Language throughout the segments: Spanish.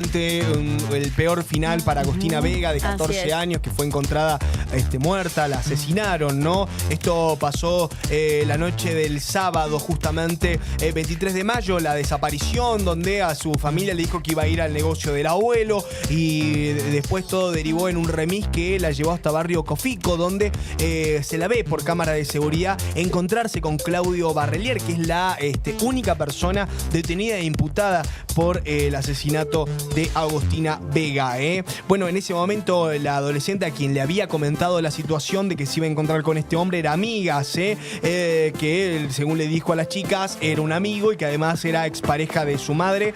El peor final para Agostina Vega, de 14 años, que fue encontrada muerta, la asesinaron, ¿no? Esto pasó la noche del sábado, justamente 23 de mayo, la desaparición, donde a su familia le dijo que iba a ir al negocio del abuelo, y después todo derivó en un remis que la llevó hasta barrio Cofico, donde se la ve por cámara de seguridad encontrarse con Claudio Barrelier, que es la única persona detenida e imputada por el asesinato de Agostina Vega. Bueno, en ese momento la adolescente a quien le había comentado la situación de que se iba a encontrar con este hombre era amiga, que él, según le dijo a las chicas, era un amigo y que además era expareja de su madre,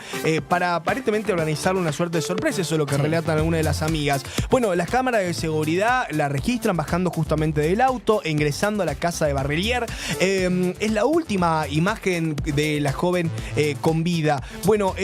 para aparentemente organizar una suerte de sorpresa. Eso es lo que relatan algunas de las amigas. Bueno, las cámaras de seguridad la registran bajando justamente del auto, ingresando a la casa de Barrelier. Es la última imagen de la joven con vida. Bueno,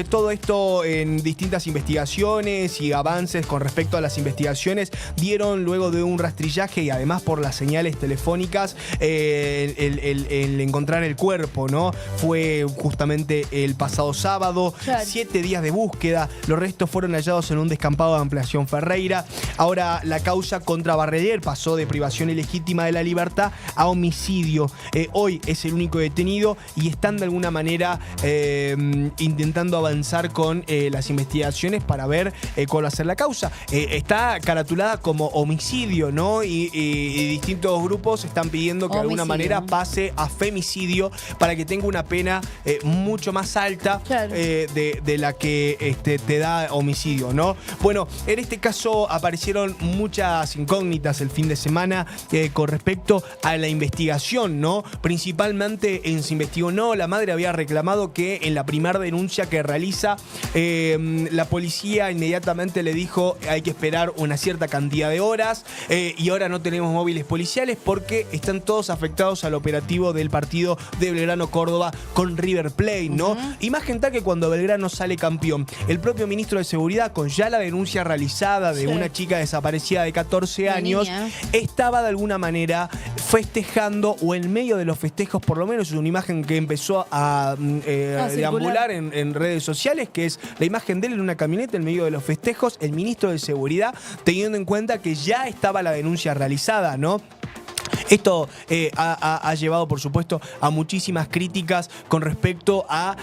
todo esto en distintas investigaciones y avances con respecto a las investigaciones dieron luego de un rastrillaje y además por las señales telefónicas el encontrar el cuerpo, ¿no? Fue justamente el pasado sábado, 7 días de búsqueda, los restos fueron hallados en un descampado de Ampliación Ferreira. Ahora la causa contra Barrelier pasó de privación ilegítima de la libertad a homicidio. Hoy es el único detenido y están de alguna manera intentando avanzar con las investigaciones para ver cuál va a ser la causa. Está caratulada como homicidio, ¿no? Y distintos grupos están pidiendo que de alguna manera pase a femicidio para que tenga una pena mucho más alta de la que te da homicidio, ¿no? Bueno, en este caso aparecieron muchas incógnitas el fin de semana con respecto a la investigación, ¿no? Principalmente se investigó, no, la madre había reclamado que en la primera denuncia que realiza, la policía inmediatamente le dijo hay que esperar una cierta cantidad de horas, y ahora no tenemos móviles policiales porque están todos afectados al operativo del partido de Belgrano Córdoba con River Plate, ¿no? Imagen tal que cuando Belgrano sale campeón, el propio ministro de Seguridad, con ya la denuncia realizada de una chica desaparecida de 14 años, estaba de alguna manera festejando, o en medio de los festejos, por lo menos es una imagen que empezó a deambular en redes sociales, que es la imagen de él en una camioneta en medio de los festejos, el ministro de Seguridad, teniendo en cuenta que ya estaba la denuncia realizada, ¿no? Esto ha llevado, por supuesto, a muchísimas críticas con respecto a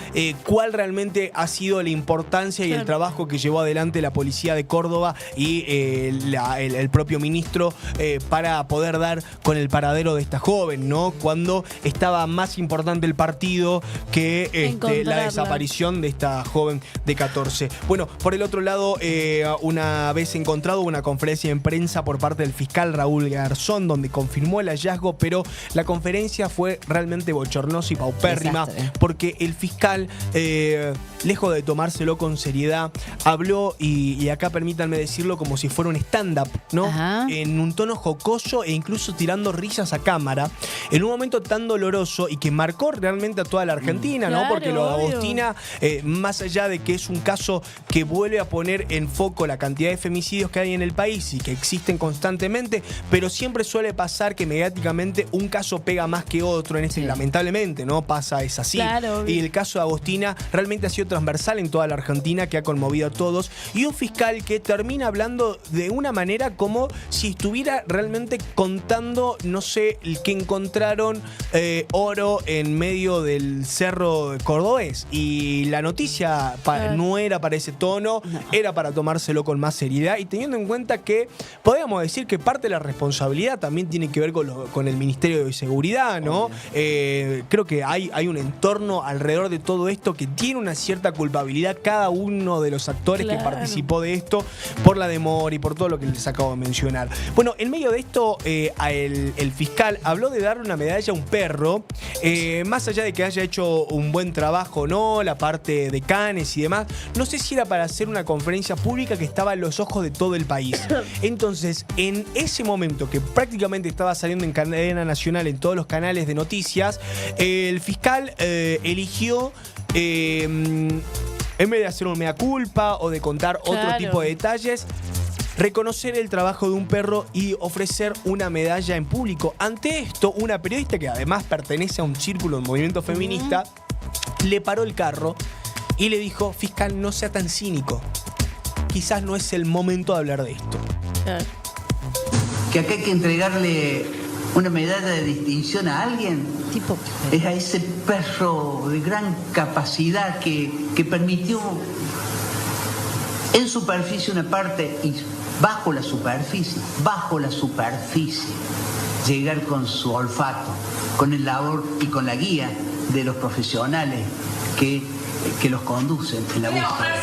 cuál realmente ha sido la importancia y el trabajo que llevó adelante la policía de Córdoba y el propio ministro para poder dar con el paradero de esta joven, ¿no? Cuando estaba más importante el partido que la desaparición de esta joven de 14. Bueno, por el otro lado, una vez encontrado, una conferencia de prensa por parte del fiscal Raúl Garzón, donde confirmó el hallazgo, pero la conferencia fue realmente bochornosa y paupérrima, porque el fiscal, lejos de tomárselo con seriedad, habló, y acá permítanme decirlo, como si fuera un stand-up, ¿no? En un tono jocoso e incluso tirando risas a cámara, en un momento tan doloroso y que marcó realmente a toda la Argentina, ¿no? Porque lo de Agostina, más allá de que es un caso que vuelve a poner en foco la cantidad de femicidios que hay en el país y que existen constantemente, pero siempre suele pasar que mediáticamente un caso pega más que otro, lamentablemente, ¿no? Es así. Y el caso de Agostina realmente ha sido transversal en toda la Argentina, que ha conmovido a todos, y un fiscal que termina hablando de una manera como si estuviera realmente contando, no sé, que encontraron oro en medio del cerro cordobés, y la noticia no era para ese tono, era para tomárselo con más seriedad, y teniendo en cuenta que podríamos decir que parte de la responsabilidad también tiene que ver con el Ministerio de Seguridad, ¿no? Creo que hay un entorno alrededor de todo esto que tiene una cierta culpabilidad cada uno de los actores que participó de esto, por la demora y por todo lo que les acabo de mencionar. Bueno, en medio de esto, el fiscal habló de darle una medalla a un perro, más allá de que haya hecho un buen trabajo, ¿no? La parte de Canes y demás, no sé si era para hacer una conferencia pública que estaba a los ojos de todo el país. Entonces, en ese momento que prácticamente estaba saliendo en cadena nacional, en todos los canales de noticias, el fiscal eligió, en vez de hacer un mea culpa o de contar otro tipo de detalles, reconocer el trabajo de un perro y ofrecer una medalla en público. Ante esto, una periodista que además pertenece a un círculo de movimiento feminista le paró el carro y le dijo: fiscal, no sea tan cínico. Quizás no es el momento de hablar de esto. Que acá hay que entregarle una medalla de distinción a alguien. Es a ese perro de gran capacidad que permitió en superficie una parte y bajo la superficie, llegar con su olfato, con el labor y con la guía de los profesionales que los conducen en la búsqueda.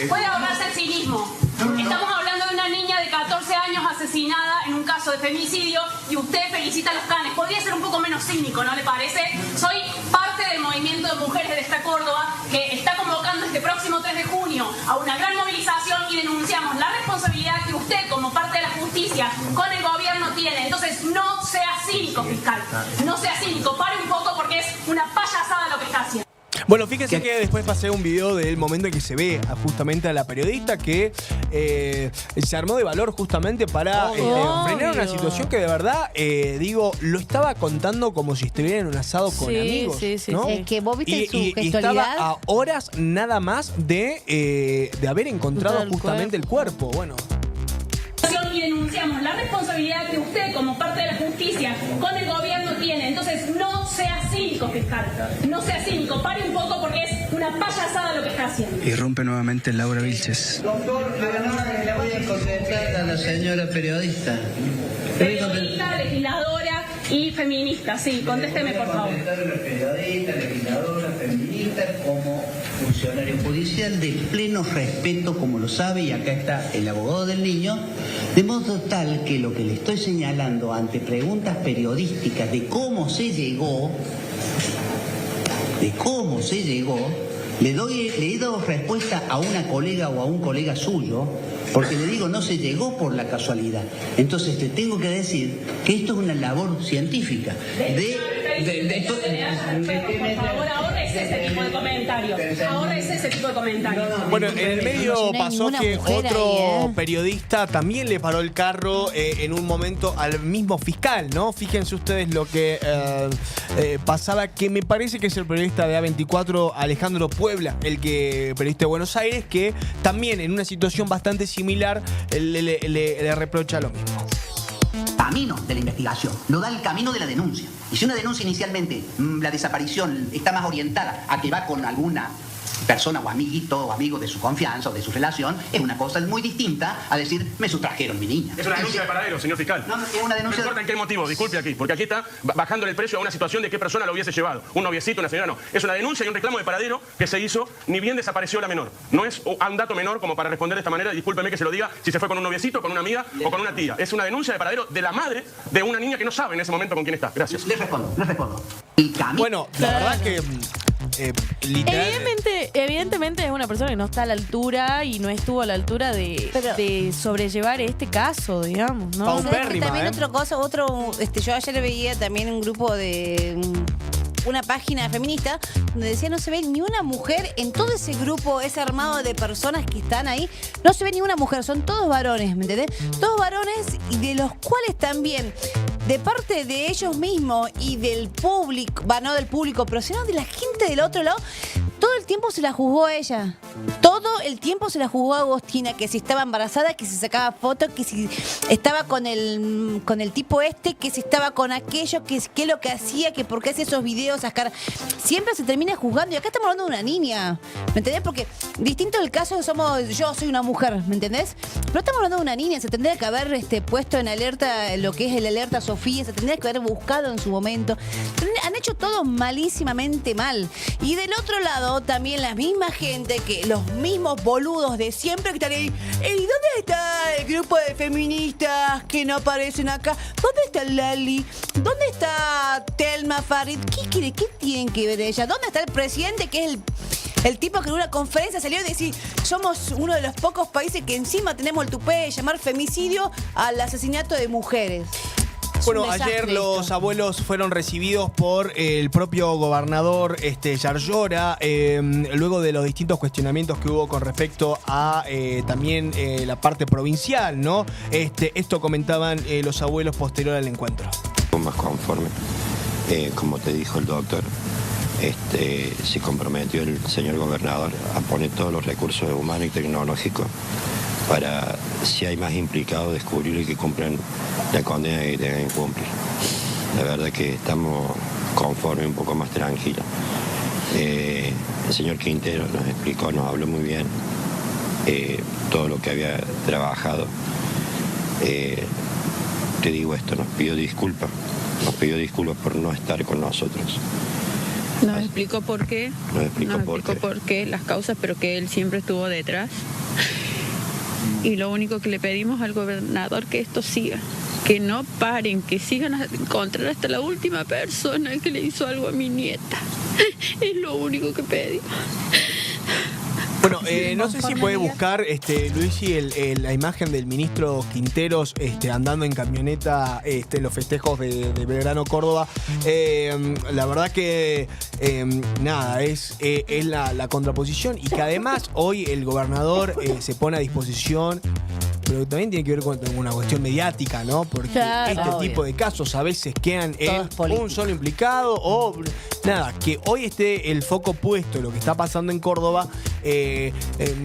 Puede ahorrarse el cinismo. Estamos hablando de una niña de 14 años asesinada en un caso de femicidio y usted felicita a los canes. Podría ser un poco menos cínico, ¿no le parece? Soy parte del movimiento de mujeres de esta Córdoba que está convocando este próximo 3 de junio a una gran movilización y denunciamos la responsabilidad que usted como parte de la justicia con el gobierno tiene. Entonces no sea cínico, fiscal. No sea cínico. Pare un poco porque es una payasada lo que está haciendo. Bueno, fíjense que después pasé un video del momento en que se ve justamente a la periodista que se armó de valor justamente para frenar una situación que de verdad, lo estaba contando como si estuviera en un asado con amigos. ¿no? Es que vos viste su y gestualidad. estaba a horas nada más de haber encontrado justamente el cuerpo. Bueno. Y denunciamos la responsabilidad que usted como parte de la justicia con el gobierno tiene. Entonces no sea cínico, fiscal. No sea cínico. Pare un poco porque es una payasada lo que está haciendo. Irrumpe nuevamente Laura Vilches. Doctor, le voy a contestar a la señora periodista. Periodista, legisladora y feminista. Sí, contésteme por favor. Periodista, legisladora, feminista, como funcionario judicial de pleno respeto, como lo sabe, y acá está el abogado del niño, de modo tal que lo que le estoy señalando ante preguntas periodísticas de cómo se llegó, le he dado respuesta a una colega o a un colega suyo, porque le digo, no se llegó por la casualidad. Entonces te tengo que decir que esto es una labor científica. Por favor, ahorrese ese tipo de comentarios. Ahorrese ese tipo de comentarios. Bueno, en el medio pasó que otro periodista también le paró el carro en un momento al mismo fiscal, ¿no? Fíjense ustedes lo que pasaba, que me parece que es el periodista de A24, Alejandro Puebla, periodista de Buenos Aires, que también en una situación bastante similar le reprocha lo mismo. Camino de la investigación, no da el camino de la denuncia. Y si una denuncia inicialmente, la desaparición está más orientada a que va con alguna persona o amiguito o amigo de su confianza o de su relación, es una cosa muy distinta a decir, me sustrajeron mi niña. Es una denuncia de paradero, señor fiscal. No, es una denuncia. No importa en qué motivo, disculpe aquí, porque aquí está bajándole el precio a una situación de qué persona lo hubiese llevado. Un noviecito, una señora, no. Es una denuncia y un reclamo de paradero que se hizo, ni bien desapareció la menor. No es un dato menor como para responder de esta manera, discúlpeme que se lo diga, si se fue con un noviecito, con una amiga o con una tía. Es una denuncia de paradero de la madre de una niña que no sabe en ese momento con quién está. Gracias. Les respondo. El camino. Bueno, la verdad que literal. Evidentemente es una persona que no está a la altura y no estuvo a la altura de sobrellevar este caso, digamos, ¿no? Paupérrima, También otra cosa, yo ayer veía también un grupo de una página feminista donde decía no se ve ni una mujer en todo ese grupo, ese armado de personas que están ahí, no se ve ni una mujer, son todos varones, ¿me entendés? Todos varones y de los cuales también de parte de ellos mismos y del público, no del público, pero sino de la gente del otro lado, todo el tiempo se la juzgó a ella. Todo el tiempo se la juzgó a Agostina, que si estaba embarazada, que si sacaba fotos, que si estaba con el tipo que si estaba con aquello, que es lo que hacía, que por qué hacía esos videos, siempre se termina juzgando. Y acá estamos hablando de una niña, ¿me entendés? Porque distinto del caso yo soy una mujer, ¿me entendés? Pero estamos hablando de una niña, se tendría que haber puesto en alerta lo que es el alerta Sofía, se tendría que haber buscado en su momento. Han hecho todo malísimamente mal. Y del otro lado, también la misma gente, que los mismos boludos de siempre que están ahí. ¿Y dónde está el grupo de feministas que no aparecen acá? ¿Dónde está Lali? ¿Dónde está Telma Farid? ¿Qué tienen que ver ella? ¿Dónde está el presidente, que es el tipo que en una conferencia salió y decía, somos uno de los pocos países que encima tenemos el tupé de llamar femicidio al asesinato de mujeres? Bueno, ayer los abuelos fueron recibidos por el propio gobernador Yarlora, luego de los distintos cuestionamientos que hubo con respecto a también la parte provincial, ¿no? Esto comentaban los abuelos posterior al encuentro. Más conforme, como te dijo el doctor, se comprometió el señor gobernador a poner todos los recursos humanos y tecnológicos para, si hay más implicados, descubrir y que cumplan la condena que tengan que cumplir. La verdad que estamos conformes, un poco más tranquilos. El señor Quintero nos explicó, nos habló muy bien todo lo que había trabajado. Te digo esto, nos pidió disculpas por no estar con nosotros. Nos explicó por qué. Nos explicó por qué, las causas, pero que él siempre estuvo detrás. Y lo único que le pedimos al gobernador que esto siga, que no paren, que sigan a encontrar hasta la última persona que le hizo algo a mi nieta. Es lo único que pedimos. Bueno, no sé si puede buscar, Luigi, la imagen del ministro Quinteros andando en camioneta en los festejos de Belgrano, Córdoba. La verdad que, nada, es la contraposición y que además hoy el gobernador se pone a disposición, pero también tiene que ver con una cuestión mediática, ¿no? Porque claro, tipo de casos a veces quedan en un solo implicado o nada, que hoy esté el foco puesto en lo que está pasando en Córdoba,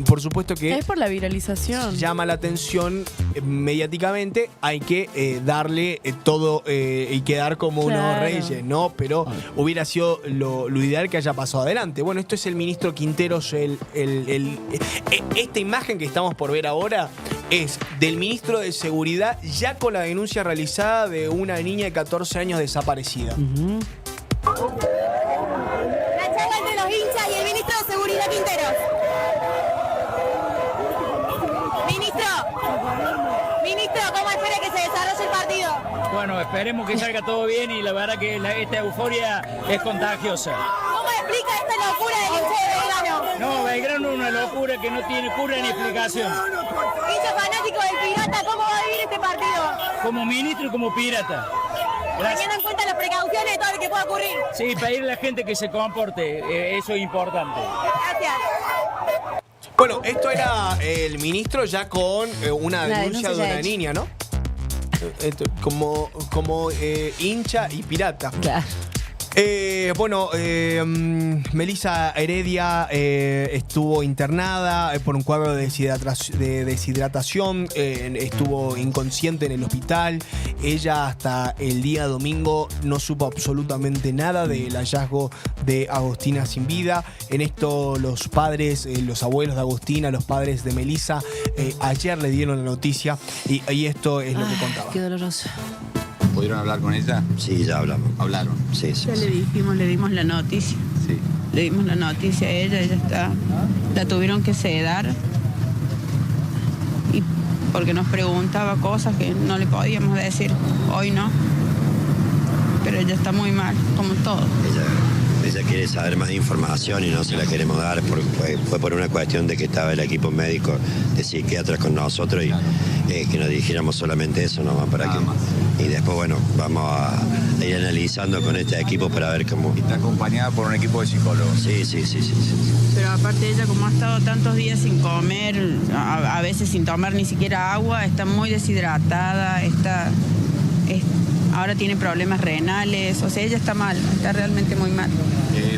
por supuesto que es por la viralización. Llama la atención mediáticamente, hay que darle todo y quedar como unos reyes, ¿no? Pero hubiera sido lo ideal que haya pasado adelante. Bueno, esto es el ministro Quinteros, esta imagen que estamos por ver ahora es del ministro de Seguridad ya con la denuncia realizada de una niña de 14 años desaparecida. La charla entre los hinchas y el ministro de Seguridad Quinteros. Ministro, ¿cómo espera que se desarrolle el partido? Bueno, esperemos que salga todo bien y la verdad que esta euforia es contagiosa. ¿Cómo explica esta locura del hincha de Belgrano? No, Belgrano es una locura que no tiene cura ni explicación. Hincha fanático del Pirata, ¿cómo va a vivir este partido? Como ministro y como pirata. Gracias. Teniendo en cuenta las precauciones de todo lo que pueda ocurrir. Sí, pedirle a la gente que se comporte, eso es importante. Gracias. Bueno, esto era el ministro ya con una denuncia de una niña, ¿no? Como hincha y pirata. Claro. Melissa Heredia estuvo internada por un cuadro de deshidratación, estuvo inconsciente en el hospital. Ella hasta el día domingo no supo absolutamente nada del hallazgo de Agostina sin vida. En esto los padres, los abuelos de Agostina, los padres de Melissa, ayer le dieron la noticia y esto es lo que contaba. Qué doloroso. ¿Pudieron hablar con ella? Sí, ya hablamos. ¿Hablaron? Sí. Ya le dimos la noticia. Sí. Le dimos la noticia a ella está. La tuvieron que sedar. Y porque nos preguntaba cosas que no le podíamos decir. Hoy no. Pero ella está muy mal, como todo. Ella quiere saber más información y no se la queremos dar. Fue por una cuestión de que estaba el equipo médico de psiquiatras con nosotros y que nos dijéramos solamente eso nomás para que... Y después, bueno, vamos a ir analizando con este equipo para ver cómo... Está acompañada por un equipo de psicólogos. Sí. Pero aparte ella, como ha estado tantos días sin comer, a veces sin tomar ni siquiera agua, está muy deshidratada, ahora tiene problemas renales, o sea, ella está mal, está realmente muy mal.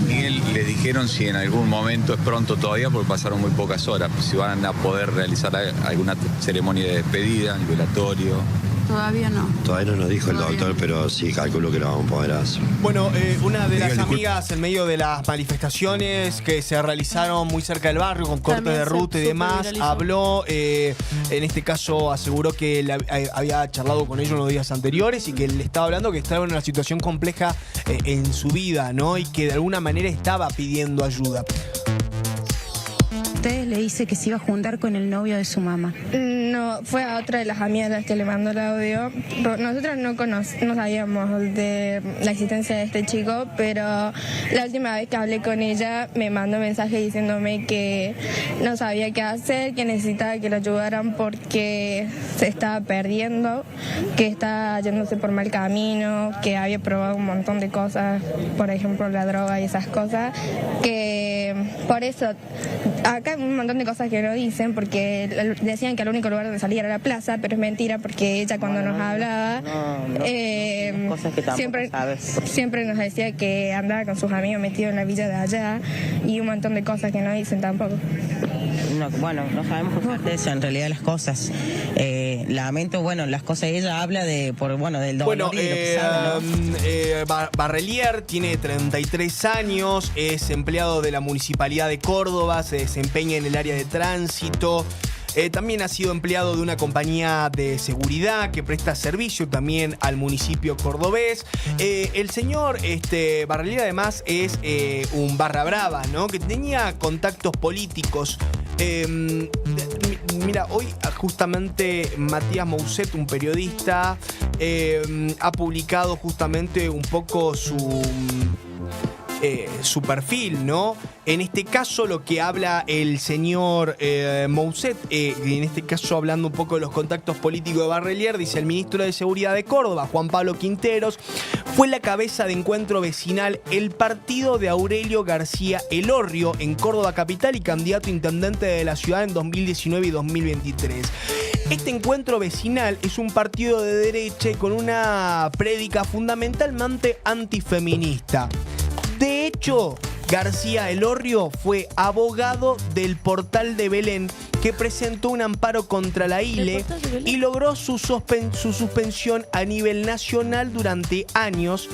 Miguel, ¿le dijeron si en algún momento, es pronto todavía, porque pasaron muy pocas horas, si van a poder realizar alguna ceremonia de despedida, el velatorio? Todavía no. Todavía no nos dijo el doctor, pero sí calculo que lo vamos a poder hacer. Bueno, una de las amigas en medio de las manifestaciones que se realizaron muy cerca del barrio con corte de ruta y demás, habló, en este caso aseguró que había charlado con ellos unos días anteriores y que le estaba hablando que estaba en una situación compleja en su vida, ¿no? Y que de alguna manera estaba pidiendo ayuda. Usted le dice que se iba a juntar con el novio de su mamá. No, fue a otra de las amigas las que le mandó el audio. Nosotros no sabíamos de la existencia de este chico, pero la última vez que hablé con ella me mandó mensaje diciéndome que no sabía qué hacer, que necesitaba que lo ayudaran porque se estaba perdiendo, que estaba yéndose por mal camino, que había probado un montón de cosas, por ejemplo la droga y esas cosas, que por eso, acá hay un montón de cosas que no dicen, porque decían que el único lugar donde salía era la plaza, pero es mentira, porque ella cuando nos hablaba, cosas que tampoco siempre nos decía que andaba con sus amigos metidos en la villa de allá, y un montón de cosas que no dicen tampoco. No, bueno, no sabemos con certeza en realidad las cosas. Lamento, bueno, las cosas ella habla del dolor y de lo que sabe, ¿no? Barrelier tiene 33 años, es empleado de la Municipalidad de Córdoba, se desempeña en el área de tránsito. También ha sido empleado de una compañía de seguridad que presta servicio también al municipio cordobés. El señor Barrelier además es un barra brava, ¿no? Que tenía contactos políticos. Mira, hoy justamente Matías Mousset, un periodista, ha publicado justamente un poco su perfil, ¿no? En este caso lo que habla el señor Mousset, en este caso hablando un poco de los contactos políticos de Barrelier, dice: el ministro de Seguridad de Córdoba, Juan Pablo Quinteros, fue la cabeza de encuentro vecinal El Partido de Aurelio García Elorrio en Córdoba capital y candidato a intendente de la ciudad en 2019 y 2023. Este encuentro vecinal es un partido de derecha y con una prédica fundamentalmente antifeminista. De hecho, García Elorrio fue abogado del Portal de Belén, que presentó un amparo contra la ILE y logró su suspensión a nivel nacional durante años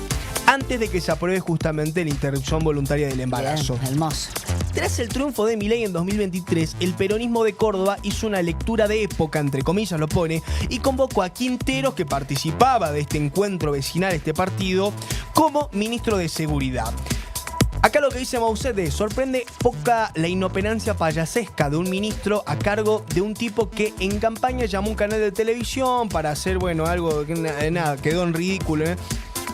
antes de que se apruebe justamente la interrupción voluntaria del embarazo. Bien, hermoso. Tras el triunfo de Milei en 2023, el peronismo de Córdoba hizo una lectura de época, entre comillas lo pone, y convocó a Quinteros, que participaba de este encuentro vecinal, este partido, como ministro de Seguridad. Acá lo que dice Mousset es: sorprende poca la inoperancia payasesca de un ministro a cargo de un tipo que en campaña llamó a un canal de televisión para hacer, algo que nada, quedó en ridículo, ¿eh?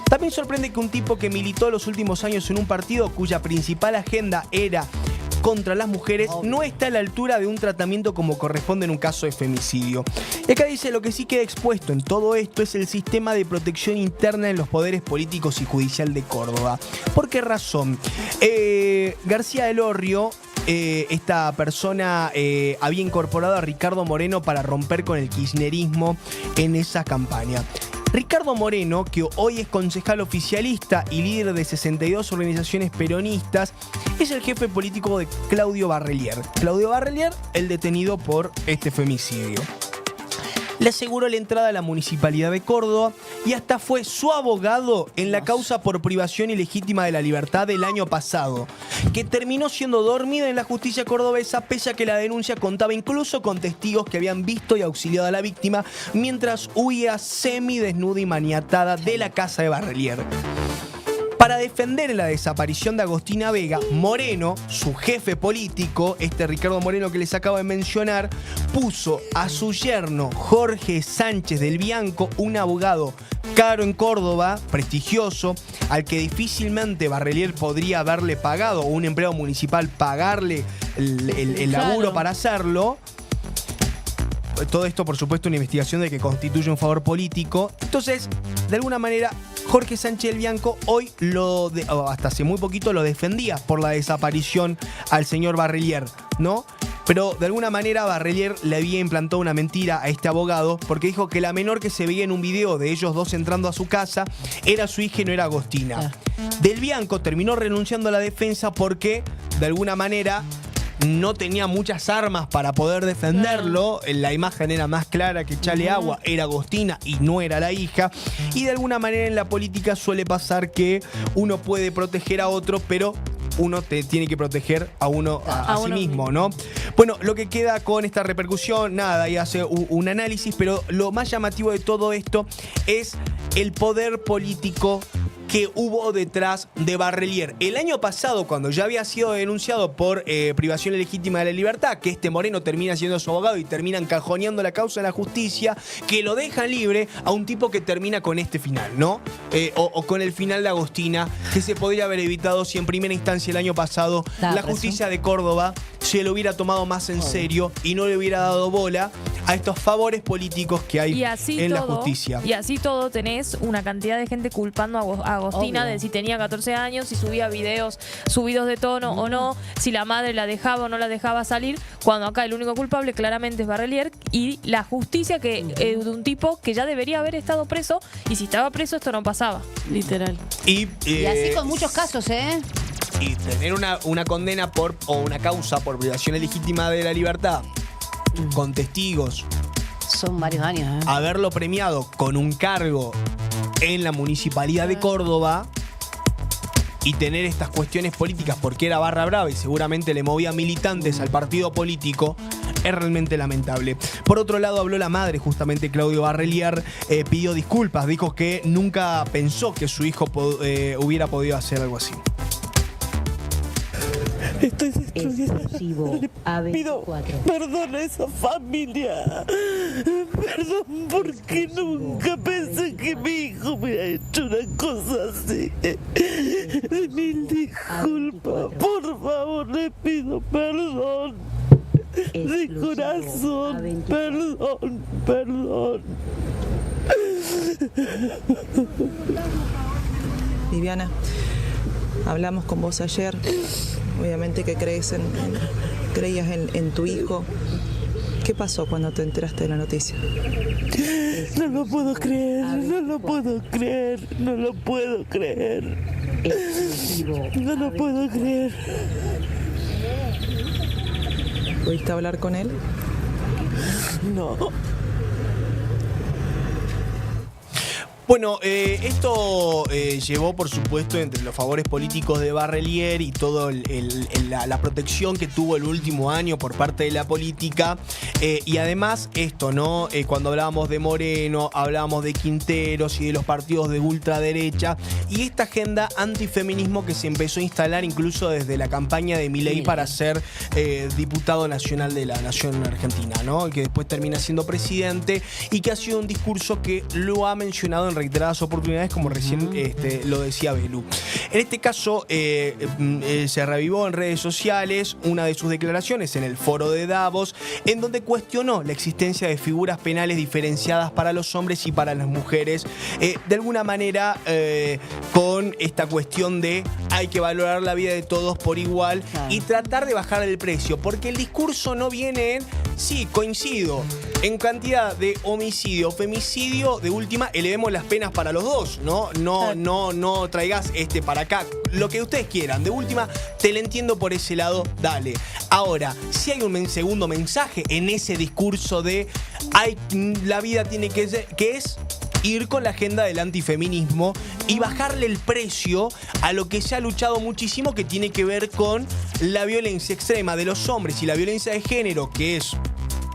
También sorprende que un tipo que militó los últimos años en un partido cuya principal agenda era contra las mujeres no está a la altura de un tratamiento como corresponde en un caso de femicidio. Y acá dice: lo que sí queda expuesto en todo esto es el sistema de protección interna en los poderes políticos y judicial de Córdoba. ¿Por qué razón? García Elorrio, esta persona había incorporado a Ricardo Moreno para romper con el kirchnerismo en esa campaña. Ricardo Moreno, que hoy es concejal oficialista y líder de 62 organizaciones peronistas, es el jefe político de Claudio Barrelier. Claudio Barrelier, el detenido por este femicidio. Le aseguró la entrada a la Municipalidad de Córdoba y hasta fue su abogado en la causa por privación ilegítima de la libertad del año pasado, que terminó siendo dormida en la justicia cordobesa pese a que la denuncia contaba incluso con testigos que habían visto y auxiliado a la víctima mientras huía semidesnuda y maniatada de la casa de Barrelier. Para defender la desaparición de Agostina Vega, Moreno, su jefe político, Ricardo Moreno que les acabo de mencionar, puso a su yerno Jorge Sánchez del Bianco, un abogado caro en Córdoba, prestigioso, al que difícilmente Barrelier podría haberle pagado, o un empleado municipal pagarle el laburo para hacerlo. Todo esto, por supuesto, una investigación de que constituye un favor político. Entonces, de alguna manera, Jorge Sánchez del Bianco hoy hasta hace muy poquito lo defendía por la desaparición al señor Barrelier, ¿no? Pero de alguna manera Barrelier le había implantado una mentira a este abogado porque dijo que la menor que se veía en un video de ellos dos entrando a su casa era su hija y no era Agostina. Del Bianco terminó renunciando a la defensa porque, de alguna manera, no tenía muchas armas para poder defenderlo. La imagen era más clara que echarle agua, era Agostina y no era la hija. Y de alguna manera en la política suele pasar que uno puede proteger a otro, pero uno tiene que proteger a uno a sí mismo, ¿no? Bueno, lo que queda con esta repercusión, nada, y hace un análisis, pero lo más llamativo de todo esto es el poder político que hubo detrás de Barrelier. El año pasado, cuando ya había sido denunciado por privación ilegítima de la libertad, que Moreno termina siendo su abogado y termina encajoneando la causa de la justicia, que lo dejan libre a un tipo que termina con este final, ¿no? O con el final de Agostina, que se podría haber evitado si en primera instancia el año pasado la justicia de Córdoba se lo hubiera tomado más en serio y no le hubiera dado bola a estos favores políticos que hay en la justicia. Y así todo tenés una cantidad de gente culpando a Agostina de si tenía 14 años, si subía videos subidos de tono o no, si la madre la dejaba o no la dejaba salir, cuando acá el único culpable claramente es Barrelier y la justicia que de un tipo que ya debería haber estado preso, y si estaba preso esto no pasaba. Literal. Y así con muchos casos, Y tener una condena o una causa por privación ilegítima de la libertad con testigos. Son varios años, Haberlo premiado con un cargo en la Municipalidad de Córdoba y tener estas cuestiones políticas porque era barra brava y seguramente le movía militantes al partido político, es realmente lamentable. Por otro lado, habló la madre, justamente Claudio Barrelier, pidió disculpas, dijo que nunca pensó que su hijo hubiera podido hacer algo así. Estoy destruyendo. Pido perdón a esa familia. Perdón porque nunca pensé que mi hijo me ha hecho una cosa así. Mil disculpas. Por favor, le pido perdón. De corazón. Perdón. Viviana, hablamos con vos ayer. Obviamente que creías en tu hijo. ¿Qué pasó cuando te enteraste de la noticia? No lo puedo creer. ¿Pudiste hablar con él? No. Bueno, esto llevó, por supuesto, entre los favores políticos de Barrelier y toda la protección que tuvo el último año por parte de la política. Y además esto, ¿no? Cuando hablábamos de Moreno, hablábamos de Quinteros y de los partidos de ultraderecha. Y esta agenda antifeminismo que se empezó a instalar incluso desde la campaña de Milei para ser diputado nacional de la Nación Argentina, ¿no? Que después termina siendo presidente y que ha sido un discurso que lo ha mencionado en reiteradas oportunidades, como recién lo decía Belu. En este caso, se revivó en redes sociales una de sus declaraciones en el foro de Davos, en donde cuestionó la existencia de figuras penales diferenciadas para los hombres y para las mujeres, de alguna manera con esta cuestión de hay que valorar la vida de todos por igual y tratar de bajar el precio, porque el discurso no viene en, sí, coincido, en cantidad de homicidio, femicidio, de última, elevemos las penas para los dos, ¿no? No traigas para acá, lo que ustedes quieran, de última, te lo entiendo por ese lado, dale. Ahora, si hay un segundo mensaje en ese discurso de la vida tiene que ser, que es ir con la agenda del antifeminismo y bajarle el precio a lo que se ha luchado muchísimo, que tiene que ver con la violencia extrema de los hombres y la violencia de género, que es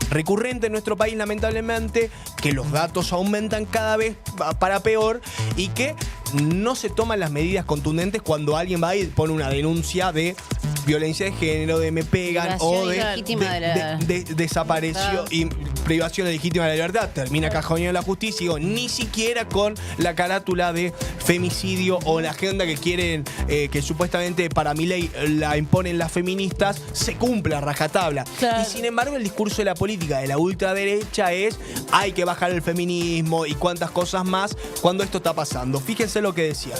recurrente en nuestro país, lamentablemente, que los datos aumentan cada vez para peor y que no se toman las medidas contundentes cuando alguien va y pone una denuncia de violencia de género, de me pegan o de desapareció y privación legítima de la libertad. Termina cajoneando la justicia y digo, ni siquiera con la carátula de femicidio o la agenda que quieren, que supuestamente para Milei la imponen las feministas, se cumple a rajatabla. Claro. Y sin embargo el discurso de la política de la ultraderecha es hay que bajar el feminismo y cuantas cosas más cuando esto está pasando. Fíjense lo que decía.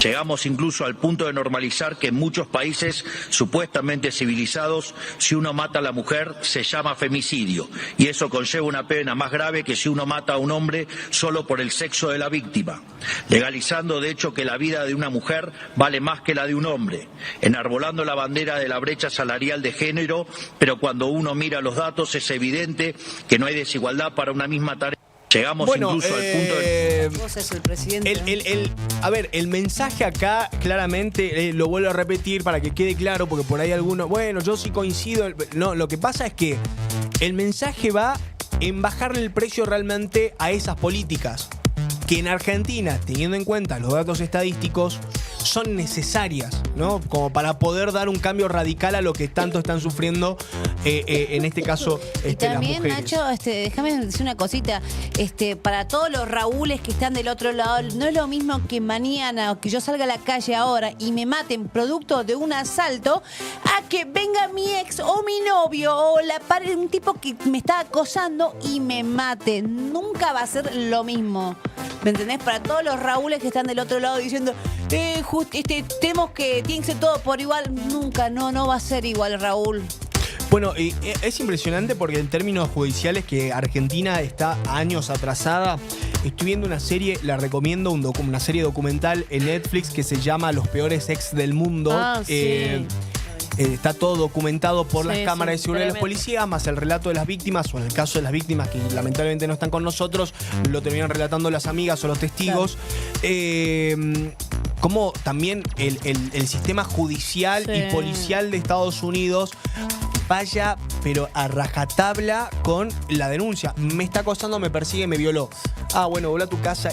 Llegamos incluso al punto de normalizar que en muchos países supuestamente civilizados, si uno mata a la mujer, se llama femicidio. Y eso conlleva una pena más grave que si uno mata a un hombre solo por el sexo de la víctima. Legalizando, de hecho, que la vida de una mujer vale más que la de un hombre. Enarbolando la bandera de la brecha salarial de género, pero cuando uno mira los datos es evidente que no hay desigualdad para una misma tarea. Llegamos incluso al punto de... Vos sos el presidente. A ver, el mensaje acá claramente, lo vuelvo a repetir para que quede claro, porque por ahí algunos, bueno, yo sí coincido. No, lo que pasa es que el mensaje va en bajarle el precio realmente a esas políticas. Que en Argentina, teniendo en cuenta los datos estadísticos, son necesarias, ¿no? Como para poder dar un cambio radical a lo que tanto están sufriendo, en este caso, y también, las mujeres. Nacho, déjame decir una cosita. Para todos los Raúles que están del otro lado, no es lo mismo que mañana o que yo salga a la calle ahora y me maten producto de un asalto a que venga mi ex o mi novio o un tipo que me está acosando y me mate. Nunca va a ser lo mismo. ¿Me entendés? Para todos los Raúles que están del otro lado diciendo tenemos que tiene que ser todo por igual. Nunca, no va a ser igual, Raúl. Bueno, y es impresionante porque en términos judiciales que Argentina está años atrasada. Estoy viendo una serie, la recomiendo, una serie documental en Netflix que se llama Los peores ex del mundo. Sí. Está todo documentado por las cámaras de seguridad de la policía, más el relato de las víctimas, o en el caso de las víctimas que lamentablemente no están con nosotros, lo terminan relatando las amigas o los testigos. Como también el sistema judicial y policial de Estados Unidos vaya, pero a rajatabla con la denuncia. Me está acosando, me persigue, me violó. Ah, bueno, volá a tu casa.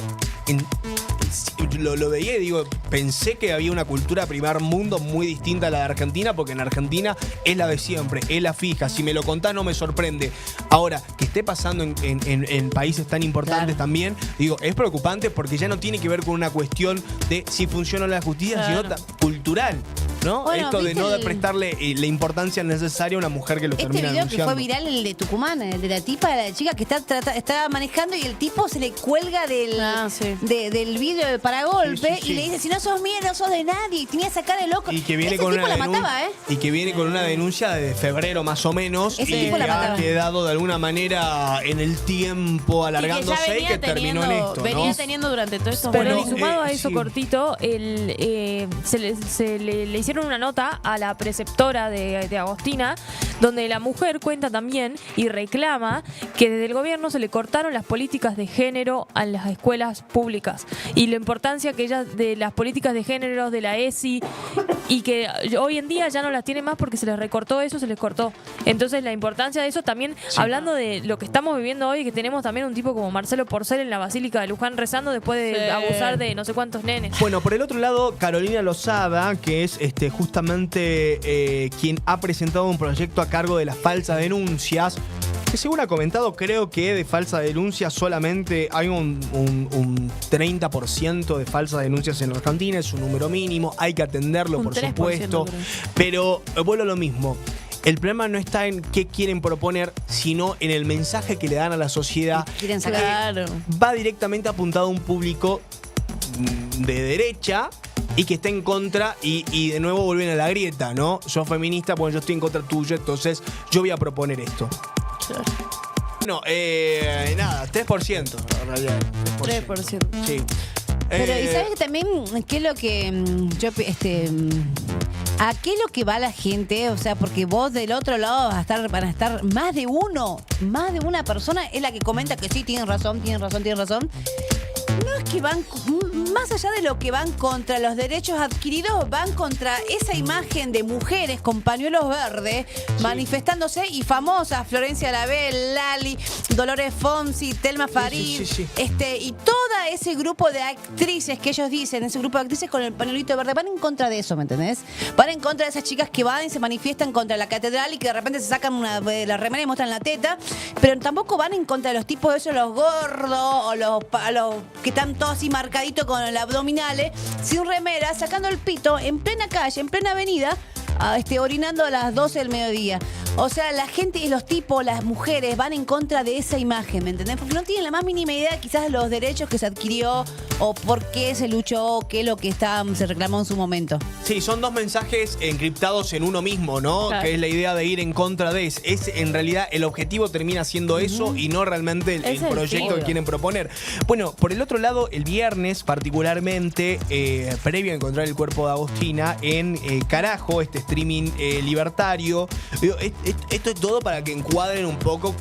Lo veía y digo, pensé que había una cultura primer mundo muy distinta a la de Argentina, porque en Argentina es la de siempre, es la fija. Si me lo contás no me sorprende. Ahora, que esté pasando en países tan importantes también, digo, es preocupante porque ya no tiene que ver con una cuestión de si funciona la justicia, sino cultural, ¿no? Bueno, esto de no prestarle la importancia necesaria a una mujer que lo termina video denunciando. Que fue viral, el de Tucumán, el de la tipa, de la chica que está manejando y el tipo se le cuelga del vidrio de paragolpe y le dice, si no sos mía, no sos de nadie. Y tenía esa cara de loco. Y que viene ese con tipo una la mataba, Y que viene con una denuncia de febrero más o menos. Ese y tipo que la mataba. ha quedado de alguna manera en el tiempo alargándose y que terminó en esto, venía ¿no? teniendo durante todo esto. Pero y sumado a eso, cortito, se le hicieron una nota a la preceptora de Agostina, donde la mujer cuenta también y reclama que desde el gobierno se le cortaron las políticas de género a las escuelas públicas y la importancia que ella de las políticas de género de la ESI, y que hoy en día ya no las tiene más porque se les recortó eso, se les cortó. Entonces la importancia de eso también, hablando de lo que estamos viviendo hoy, que tenemos también un tipo como Marcelo Porcel en la Basílica de Luján rezando después de abusar de no sé cuántos nenes. Bueno, por el otro lado, Carolina Lozada, que es justamente quien ha presentado un proyecto a cargo de las falsas denuncias, que según ha comentado, creo que de falsas denuncias solamente hay un 30% de falsas denuncias en Argentina, es un número mínimo, hay que atenderlo, por supuesto, pero vuelvo a lo mismo. El problema no está en qué quieren proponer, sino en el mensaje que le dan a la sociedad. Quieren sacar. Va directamente apuntado a un público de derecha y que está en contra y de nuevo vuelven a la grieta, ¿no? Sos feminista, bueno, yo estoy en contra tuyo, entonces yo voy a proponer esto. Bueno, nada, 3% en realidad. 3%. Sí. Pero, ¿y sabes que también qué es lo que yo ¿a qué es lo que va la gente? O sea, porque vos del otro lado van a estar más de una persona es la que comenta que sí, tienen razón. No es que van, más allá de lo que van contra los derechos adquiridos, van contra esa imagen de mujeres con pañuelos verdes manifestándose y famosas, Florencia Label, Lali, Dolores Fonsi, Telma Farid, y todo ese grupo de actrices que ellos dicen, ese grupo de actrices con el pañuelito verde, van en contra de eso, ¿me entendés? Van en contra de esas chicas que van y se manifiestan contra la catedral y que de repente se sacan la remera y muestran la teta, pero tampoco van en contra de los tipos esos, los gordos o los que están todos así marcaditos con los abdominales, sin remera, sacando el pito en plena calle, en plena avenida, orinando a las 12 del mediodía. O sea, la gente y los tipos, las mujeres, van en contra de esa imagen, ¿me entendés? Porque no tienen la más mínima idea quizás de los derechos que se adquirió o por qué se luchó, qué es lo que se reclamó en su momento. Sí, son dos mensajes encriptados en uno mismo, ¿no? Claro. Que es la idea de ir en contra de eso. En realidad, el objetivo termina siendo eso y no realmente el proyecto que quieren proponer. Bueno, por el otro lado, el viernes particularmente, previo a encontrar el cuerpo de Agostina, en Carajo, este streaming libertario, esto es todo para que encuadren un poco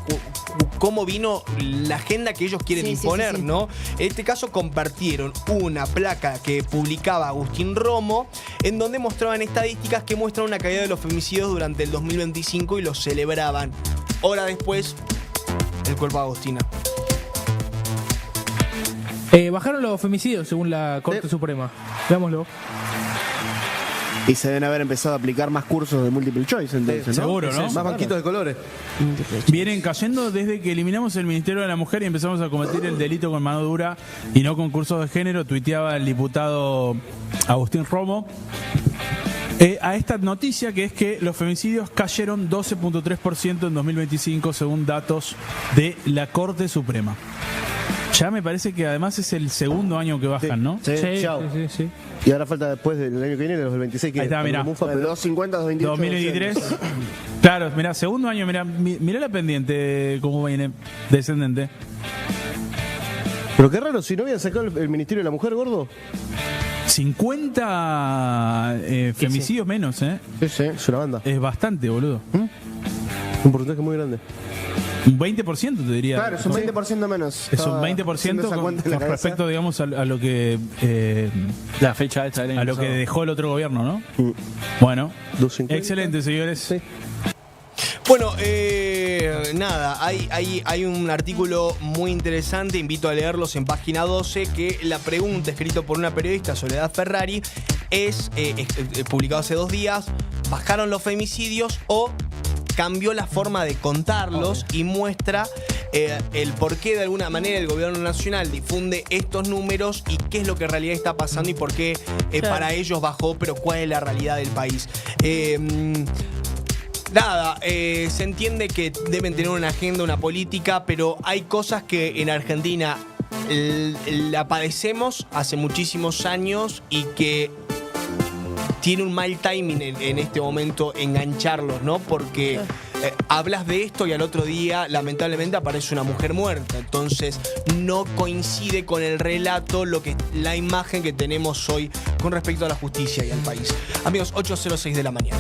cómo vino la agenda que ellos quieren imponer, ¿no? En este caso compartieron una placa que publicaba Agustín Romo, en donde mostraban estadísticas que muestran una caída de los femicidios durante el 2025 y lo celebraban. Hora después, el cuerpo de Agostina. Bajaron los femicidios según la Corte Suprema. Veámoslo. Y se deben haber empezado a aplicar más cursos de multiple choice, entonces, ¿no? Seguro, ¿no? Más banquitos de colores. Vienen cayendo desde que eliminamos el Ministerio de la Mujer y empezamos a cometer el delito con mano dura y no con cursos de género, tuiteaba el diputado Agustín Romo. A esta noticia, que es que los femicidios cayeron 12.3% en 2025 según datos de la Corte Suprema. Ya me parece que además es el segundo año que bajan, ¿no? Sí. Y ahora falta después del año que viene, de los 26 que ahí está, mirá. 250, 228. 2023. Claro, mirá, segundo año, mirá la pendiente, cómo viene descendente. Pero qué raro, si no habían sacado el Ministerio de la Mujer, gordo. 50 femicidios menos, ¿eh? Sí, es una banda. Es bastante, boludo. Un porcentaje muy grande. Un 20% te diría. Claro, es un 20% menos. Es un 20% con respecto, digamos, a lo que... la fecha esta del año a lo que pasado. dejó el otro gobierno, ¿no? Bueno, 250. Excelente, señores. Sí. Bueno, nada, hay un artículo muy interesante, invito a leerlos en página 12, que la pregunta, escrito por una periodista, Soledad Ferrari, es publicado hace 2 días, ¿bajaron los femicidios o cambió la forma de contarlos? Y muestra el por qué de alguna manera el gobierno nacional difunde estos números y qué es lo que en realidad está pasando y por qué para ellos bajó, pero cuál es la realidad del país. Nada, se entiende que deben tener una agenda, una política, pero hay cosas que en Argentina la padecemos hace muchísimos años y que tiene un mal timing en este momento engancharlos, ¿no? Porque hablas de esto y al otro día lamentablemente aparece una mujer muerta. Entonces no coincide con el relato, la imagen que tenemos hoy con respecto a la justicia y al país. Amigos, 8:06 de la mañana.